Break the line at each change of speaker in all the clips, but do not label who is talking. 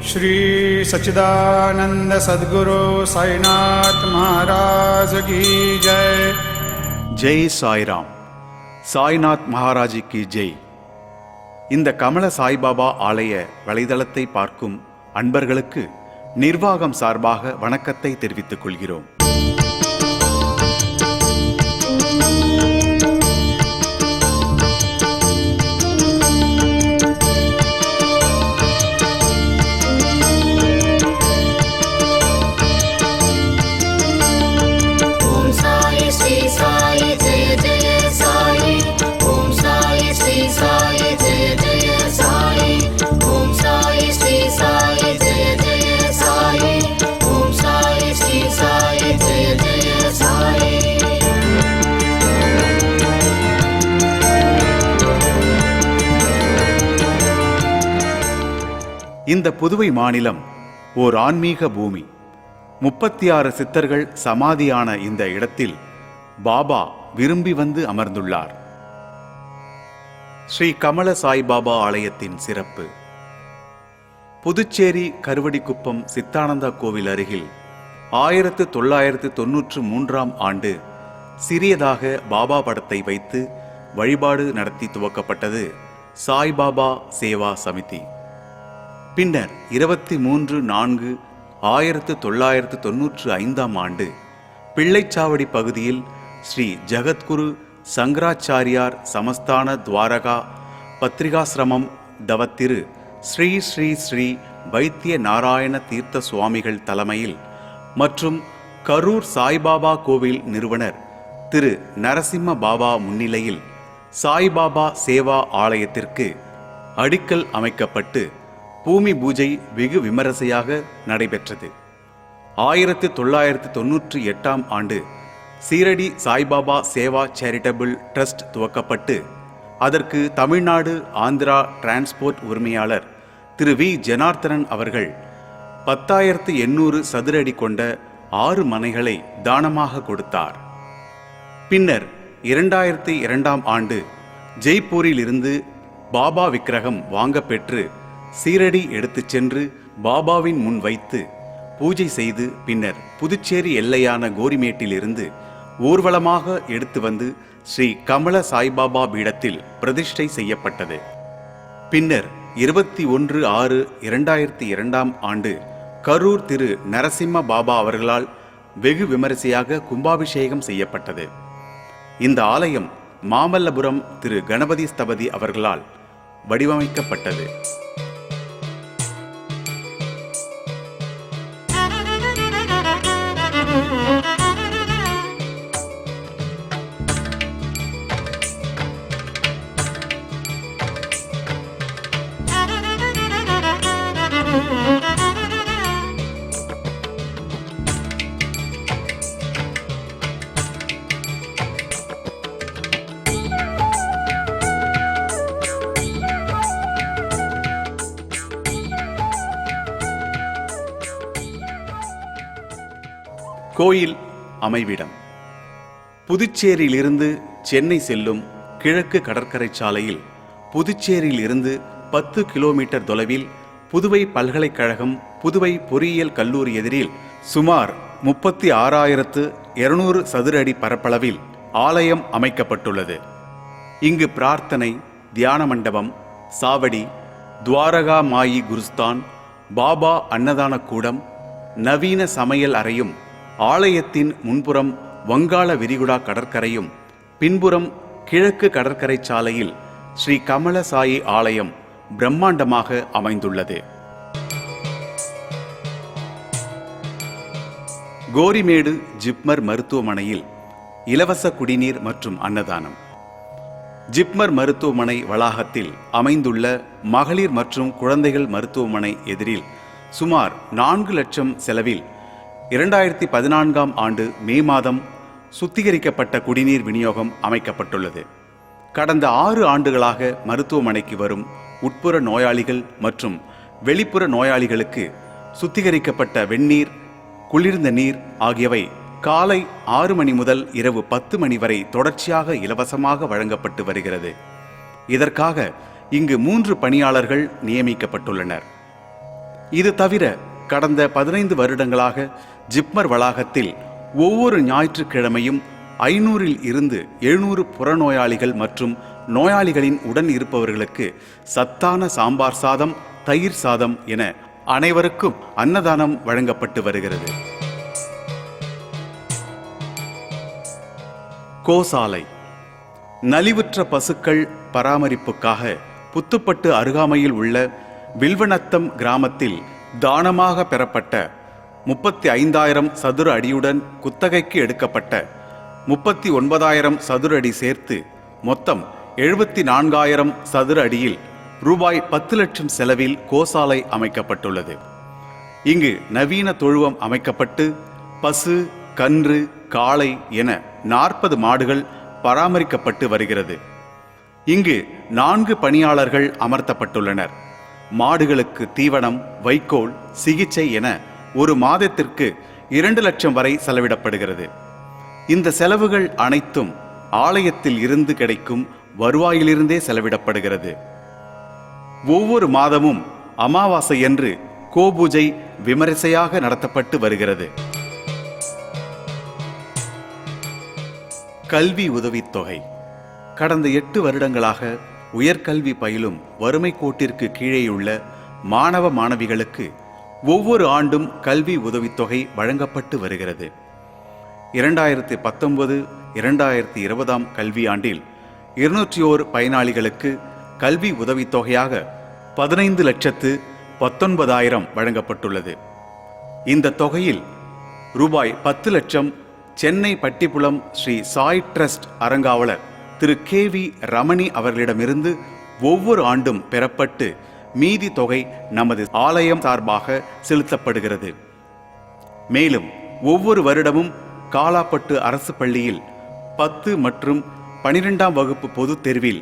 श्री सच्चिदानंद सद्गुरु साईनाथ महाराज की जय.
ஜெய் சாய்ராம். சாய்நாத் மகாராஜி கி ஜெய். இந்த கமல சாய்பாபா ஆலய வலைதளத்தை பார்க்கும் அன்பர்களுக்கு நிர்வாகம் சார்பாக வணக்கத்தை தெரிவித்துக் கொள்கிறோம். இந்த புதுவை மாநிலம் ஓர் ஆன்மீக பூமி. 36 சித்தர்கள் சமாதியான இந்த இடத்தில் பாபா விரும்பி வந்து அமர்ந்துள்ளார். ஸ்ரீ கமல சாய்பாபா ஆலயத்தின் சிறப்பு. புதுச்சேரி கருவடிக்குப்பம் சித்தானந்தா கோவில் அருகில் 1993ஆம் ஆண்டு சிறியதாக பாபா படத்தை வைத்து வழிபாடு நடத்தி துவக்கப்பட்டது சாய்பாபா சேவா சமிதி. பின்னர் 23/4/1995ஆம் ஆண்டு பிள்ளைச்சாவடி பகுதியில் ஸ்ரீ ஜகத்குரு சங்கராச்சாரியார் சமஸ்தான துவாரகா பத்ரிகாசிரமம் தவத்திரு ஸ்ரீ ஸ்ரீ ஸ்ரீ வைத்திய நாராயண தீர்த்த சுவாமிகள் தலைமையில் மற்றும் கரூர் சாய்பாபா கோவில் நிறுவனர் திரு நரசிம்ம பாபா முன்னிலையில் சாய்பாபா சேவா ஆலயத்திற்கு அடிக்கல் அமைக்கப்பட்டு பூமி பூஜை வெகு விமரிசையாக நடைபெற்றது. 1998ஆம் ஆண்டு சீரடி சாய்பாபா சேவா சேரிட்டபிள் ட்ரஸ்ட் துவக்கப்பட்டு அதற்கு தமிழ்நாடு ஆந்திரா டிரான்ஸ்போர்ட் உரிமையாளர் திரு வி ஜனார்த்தனன் அவர்கள் 10,800 சதுர அடி கொண்ட 6 மனைகளை தானமாக கொடுத்தார். பின்னர் 2002ஆம் ஆண்டு ஜெய்ப்பூரில் இருந்து பாபா விக்கிரகம் வாங்கப்பெற்று சீரடி எடுத்துச் சென்று பாபாவின் முன் வைத்து பூஜை செய்து பின்னர் புதுச்சேரி எல்லையான கோரிமேட்டிலிருந்து ஊர்வலமாக எடுத்து வந்து ஸ்ரீ கமல சாய்பாபா பீடத்தில் பிரதிஷ்டை செய்யப்பட்டது. பின்னர் 21/6/2002ஆம் ஆண்டு கரூர் திரு நரசிம்ம பாபா அவர்களால் வெகு விமரிசையாக கும்பாபிஷேகம் செய்யப்பட்டது. இந்த ஆலயம் மாமல்லபுரம் திரு கணபதி ஸ்தபதி அவர்களால் வடிவமைக்கப்பட்டது. கோயில் அமைவிடம். புதுச்சேரியிலிருந்து சென்னை செல்லும் கிழக்கு கடற்கரை சாலையில் புதுச்சேரியில் இருந்து 10 கிலோமீட்டர் தொலைவில் புதுவை பல்கலைக்கழகம் புதுவை பொறியியல் கல்லூரி எதிரில் சுமார் 36,200 சதுர அடி பரப்பளவில் ஆலயம் அமைக்கப்பட்டுள்ளது. இங்கு பிரார்த்தனை, தியான மண்டபம், சாவடி, துவாரகா மாயி குருஸ்தான், பாபா அன்னதான கூடம், நவீன சமையல் அறையும், ஆலயத்தின் முன்புறம் வங்காள விரிகுடா கடற்கரையும் பின்புறம் கிழக்கு கடற்கரை சாலையில் ஸ்ரீ கமல சாயி ஆலயம் பிரம்மாண்டமாக அமைந்துள்ளது. கோரிமேடு ஜிப்மர் மருத்துவமனையில் இலவச குடிநீர் மற்றும் அன்னதானம். ஜிப்மர் மருத்துவமனை வளாகத்தில் அமைந்துள்ள மகளிர் மற்றும் குழந்தைகள் மருத்துவமனை எதிரில் சுமார் 4 லட்சம் செலவில் 2014ஆம் ஆண்டு மே மாதம் சுத்திகரிக்கப்பட்ட குடிநீர் விநியோகம் அமைக்கப்பட்டுள்ளது. கடந்த 6 ஆண்டுகளாக மருத்துவமனைக்கு வரும் உட்புற நோயாளிகள் மற்றும் வெளிப்புற நோயாளிகளுக்கு சுத்திகரிக்கப்பட்ட வெந்நீர், குளிர்ந்த நீர் ஆகியவை காலை 6 மணி முதல் இரவு 10 மணி வரை தொடர்ச்சியாக இலவசமாக வழங்கப்பட்டு வருகிறது. இதற்காக இங்கு 3 பணியாளர்கள் நியமிக்கப்பட்டுள்ளனர். இது தவிர கடந்த 15 வருடங்களாக ஜிப்மர் வளாகத்தில் ஒவ்வொரு ஞாயிற்றுக்கிழமையும் 500 இருந்து 700 புறநோயாளிகள் மற்றும் நோயாளிகளின் உடன் இருப்பவர்களுக்கு சத்தான சாம்பார் சாதம், தயிர் சாதம் என அனைவருக்கும் அன்னதானம் வழங்கப்பட்டு வருகிறது. கோசாலை நலிவுற்ற பசுக்கள் பராமரிப்புக்காக புத்துப்பட்டு அருகாமையில் உள்ள வில்வநத்தம் கிராமத்தில் தானமாக பெறப்பட்ட 35,000 சதுர அடியுடன் குத்தகைக்கு எடுக்கப்பட்ட 39,000 சதுர அடி சேர்த்து மொத்தம் 74,000 சதுர அடியில் ரூபாய் 10 லட்சம் செலவில் கோசாலை அமைக்கப்பட்டுள்ளது. இங்கு நவீன தொழுவம் அமைக்கப்பட்டு பசு, கன்று, காளை என 40 மாடுகள் பராமரிக்கப்பட்டு வருகிறது. இங்கு 4 பணியாளர்கள் அமர்த்தப்பட்டுள்ளனர். மாடுகளுக்கு தீவனம், வைக்கோல், சிகிச்சை என ஒரு மாதத்திற்கு 2 லட்சம் வரை செலவிடப்படுகிறது. இந்த செலவுகள் அனைத்தும் ஆலயத்தில் இருந்து கிடைக்கும் வருவாயிலிருந்தே செலவிடப்படுகிறது. ஒவ்வொரு மாதமும் அமாவாசையன்று கோபூஜை விமரிசையாக நடத்தப்பட்டு வருகிறது. கல்வி உதவித்தொகை கடந்த 8 வருடங்களாக உயர்கல்வி பயிலும் வறுமை கோட்டிற்கு கீழேயுள்ள மாணவ மாணவிகளுக்கு ஒவ்வொரு ஆண்டும் கல்வி உதவித்தொகை வழங்கப்பட்டு வருகிறது. 2019-2020 கல்வியாண்டில் 201 பயனாளிகளுக்கு கல்வி உதவித்தொகையாக 15,19,000 வழங்கப்பட்டுள்ளது. இந்த தொகையில் ரூபாய் 10 லட்சம் சென்னை பட்டிப்புலம் ஸ்ரீ சாய் ட்ரஸ்ட் அறங்காவலர் திரு KV ரமணி அவர்களிடமிருந்து ஒவ்வொரு ஆண்டும் பெறப்பட்டு மீதி தொகை நமது ஆலயம் சார்பாக செலுத்தப்படுகிறது. மேலும் ஒவ்வொரு வருடமும் காலாப்பட்டு அரசு பள்ளியில் 10 மற்றும் 12ஆம் வகுப்பு பொதுத் தேர்வில்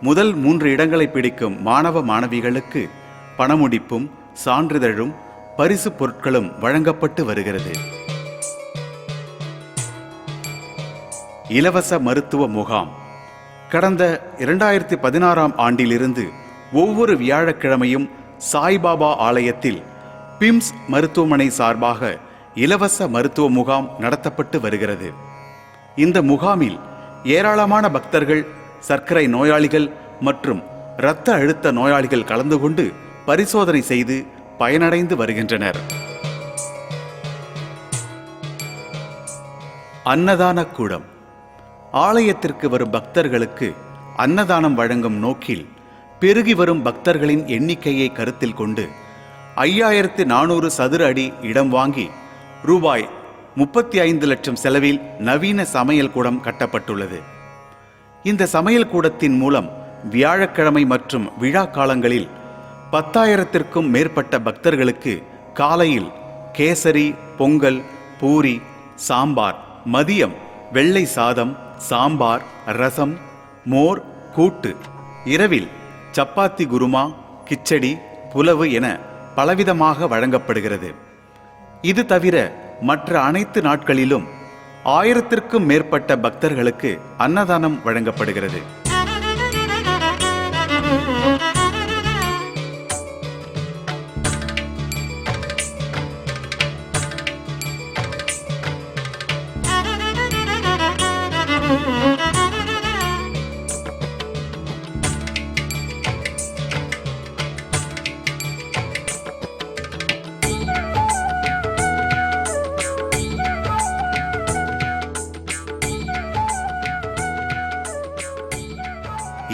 முதல் 3 இடங்களை பிடிக்கும் மாணவ மாணவிகளுக்கு பணமுடிப்பும் சான்றிதழும் பரிசு பொருட்களும் வழங்கப்பட்டு வருகிறது. இலவச மருத்துவ முகாம் கடந்த 2016ஆம் ஆண்டிலிருந்து ஒவ்வொரு வியாழக்கிழமையும் சாய்பாபா ஆலயத்தில் பிம்ஸ் மருத்துவமனை சார்பாக இலவச மருத்துவ முகாம் நடத்தப்பட்டு வருகிறது. இந்த முகாமில் ஏராளமான பக்தர்கள், சர்க்கரை நோயாளிகள் மற்றும் இரத்த அழுத்த நோயாளிகள் கலந்து கொண்டு பரிசோதனை செய்து பயனடைந்து வருகின்றனர். அன்னதான கூடம் ஆலயத்திற்கு வரும் பக்தர்களுக்கு அன்னதானம் வழங்கும் நோக்கில் பெருகி வரும் பக்தர்களின் எண்ணிக்கையை கருத்தில் கொண்டு 5,400 சதுர அடி இடம் வாங்கி ரூபாய் 35 லட்சம் செலவில் நவீன சமையல் கூடம் கட்டப்பட்டுள்ளது. இந்த சமையல் கூடத்தின் மூலம் வியாழக்கிழமை மற்றும் விழா காலங்களில் 10,000த்திற்கும் மேற்பட்ட பக்தர்களுக்கு காலையில் கேசரி, பொங்கல், பூரி, சாம்பார், மதியம் வெள்ளை சாதம், சாம்பார், ரசம், மோர், கூட்டு, இரவில் சப்பாத்தி, குருமா, கிச்சடி, புலவு என பலவிதமாக வழங்கப்படுகிறது. இது தவிர மற்ற அனைத்து நாட்களிலும் 1000த்திற்கும் மேற்பட்ட பக்தர்களுக்கு அன்னதானம் வழங்கப்படுகிறது.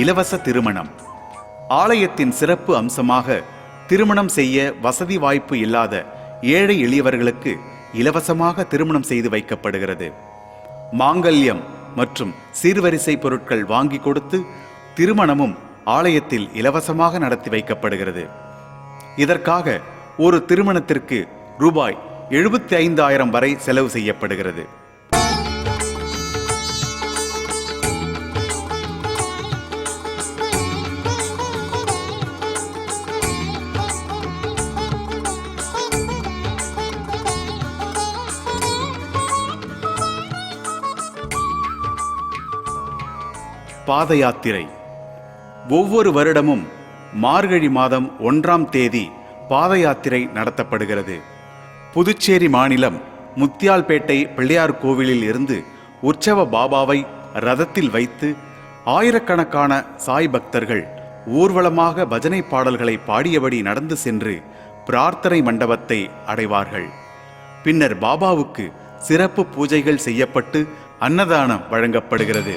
இலவச திருமணம் ஆலயத்தின் சிறப்பு அம்சமாக திருமணம் செய்ய வசதி வாய்ப்பு இல்லாத ஏழை எளியவர்களுக்கு இலவசமாக திருமணம் செய்து வைக்கப்படுகிறது. மாங்கல்யம் மற்றும் சீர்வரிசை பொருட்கள் வாங்கி கொடுத்து திருமணமும் ஆலயத்தில் இலவசமாக நடத்தி வைக்கப்படுகிறது. இதற்காக ஒரு திருமணத்திற்கு ரூபாய் 75,000 வரை செலவு செய்யப்படுகிறது. பாத யாத்திரை ஒவ்வொரு வருடமும் மார்கழி மாதம் 1ஆம் தேதி பாத யாத்திரை நடத்தப்படுகிறது. புதுச்சேரி மாநிலம் முத்தியால்பேட்டை பிள்ளையார் கோவிலில் இருந்து உற்சவ பாபாவை ரதத்தில் வைத்து ஆயிரக்கணக்கான சாய் பக்தர்கள் ஊர்வலமாக பஜனை பாடல்களை பாடியபடி நடந்து சென்று பிரார்த்தனை மண்டபத்தை அடைவார்கள். பின்னர் பாபாவுக்கு சிறப்பு பூஜைகள் செய்யப்பட்டு அன்னதானம் வழங்கப்படுகிறது.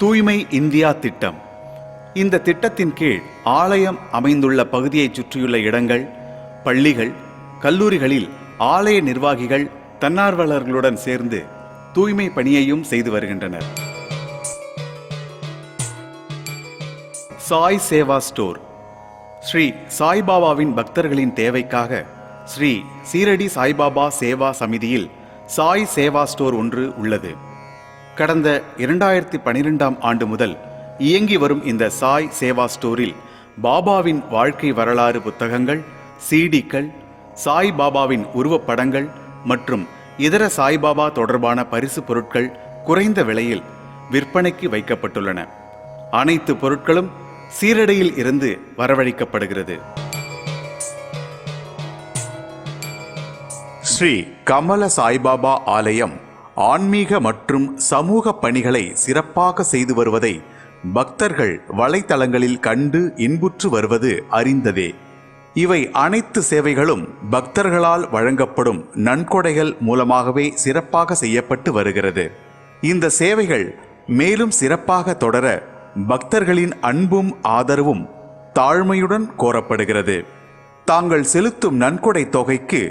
தூய்மை இந்தியா திட்டம். இந்த திட்டத்தின் கீழ் ஆலயம் அமைந்துள்ள பகுதியைச் சுற்றியுள்ள இடங்கள், பள்ளிகள், கல்லூரிகளில் ஆலய நிர்வாகிகள் தன்னார்வலர்களுடன் சேர்ந்து தூய்மை பணியையும் செய்து வருகின்றனர். சாய் சேவா ஸ்டோர். ஸ்ரீ சாய்பாபாவின் பக்தர்களின் தேவைக்காக ஸ்ரீ சீரடி சாய்பாபா சேவா சமிதியில் சாய் சேவா ஸ்டோர் ஒன்று உள்ளது. கடந்த 2012ஆம் ஆண்டு முதல் இயங்கி வரும் இந்த சாய் சேவா ஸ்டோரில் பாபாவின் வாழ்க்கை வரலாறு புத்தகங்கள், சிடிக்கள், சாய் பாபாவின் உருவப்படங்கள் மற்றும் இதர சாய்பாபா தொடர்பான பரிசு பொருட்கள் குறைந்த விலையில் விற்பனைக்கு வைக்கப்பட்டுள்ளன. அனைத்து பொருட்களும் சீரடியில் இருந்து வரவழைக்கப்படுகிறது. ஸ்ரீ கமல சாய்பாபா ஆலயம் ஆன்மீக மற்றும் சமூக பணிகளை சிறப்பாக செய்து வருவதை பக்தர்கள் வலைத்தளங்களில் கண்டு இன்புற்று வருவது அறிந்ததே. இவை அனைத்து சேவைகளும் பக்தர்களால் வழங்கப்படும் நன்கொடைகள் மூலமாகவே சிறப்பாக செய்யப்பட்டு வருகிறது. இந்த சேவைகள் மேலும் சிறப்பாக தொடர பக்தர்களின் அன்பும் ஆதரவும் தாழ்மையுடன் கோரப்படுகிறது. தாங்கள் செலுத்தும் நன்கொடை தொகைக்கு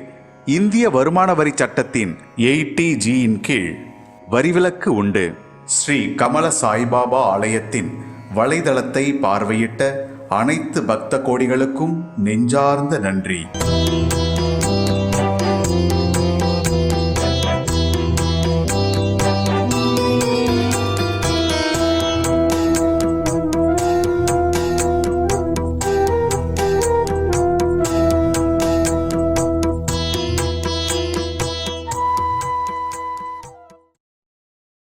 இந்திய வருமான வரி சட்டத்தின் 80Gயின் கீழ் வரிவிலக்கு உண்டு. ஸ்ரீ கமல சாய்பாபா ஆலயத்தின் வலைதளத்தை பார்வையிட்ட அனைத்து பக்த கோடிகளுக்கும் நெஞ்சார்ந்த நன்றி.